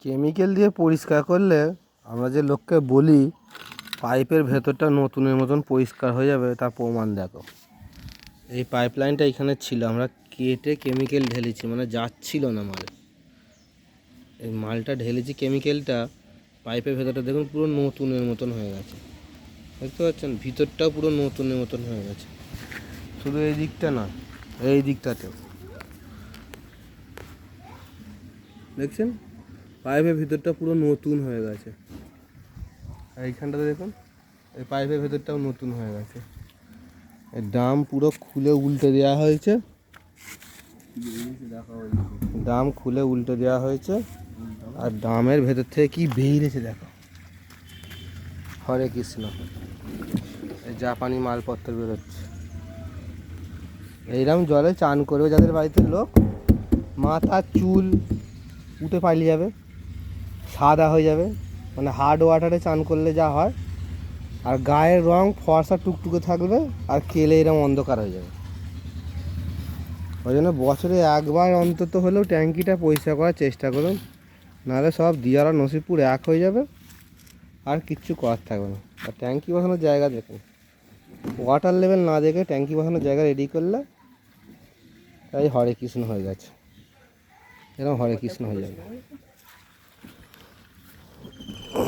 Chemical দিয়ে পরিষ্কার করলে আমরা যে লোককে বলি পাইপের ভেতরটা নতুনের মতন পরিষ্কার হয়ে যাবে তার প্রমাণ দেখো। এই পাইপ লাইনটা এখানে ছিল, আমরা কেটে কেমিক্যাল ঢেলেছি, মানে যাচ্ছিল না মাল। এই মালটা ঢেলেছি কেমিক্যালটা, পাইপের ভেতরটা দেখুন পুরো নতুনের মতন হয়ে গেছে। দেখতে পাচ্ছেন ভিতরটাও পুরো নতুনের মতন হয়ে গেছে। শুধু এই দিকটা না, এই দিকটাতেও দেখছেন পাইপের ভিতরটা পুরো নতুন হয়ে গেছে। আর এইখানটাতে দেখুন এই পাইপের ভেতরটাও নতুন হয়ে গেছে। এই ড্রাম পুরো খুলে উল্টে দেওয়া হয়েছে, ড্রাম খুলে উল্টে দেওয়া হয়েছে। আর ড্রামের ভেতর থেকে কি বেরিয়েছে দেখো। হরে কৃষ্ণ, এই জাপানি মালপত্র বেরোচ্ছে। এইরকম জলে চান করবে যাদের বাড়িতে লোক, মাথার চুল উঠে পালিয়ে যাবে, সাদা হয়ে যাবে, মানে হার্ড ওয়াটারে চান করলে যা হয়। আর গায়ের রং ফর্সা টুকটুকে থাকবে, আর কেলে এরকম অন্ধকার হয়ে যাবে। ওই জন্য বছরে একবার অন্তত হলেও ট্যাঙ্কিটা পরিষ্কার করার চেষ্টা করুন, নাহলে সব দিয়ারা নসিবপুর এক হয়ে যাবে, আর কিচ্ছু করার থাকবে না। আর ট্যাঙ্কি বসানোর জায়গা দেখুন, ওয়াটার লেভেল না দেখে ট্যাঙ্কি বসানোর জায়গা রেডি করলে তাই হরে কৃষ্ণ হয়ে গেছে, এরকম হরে কৃষ্ণ হয়ে যাবে।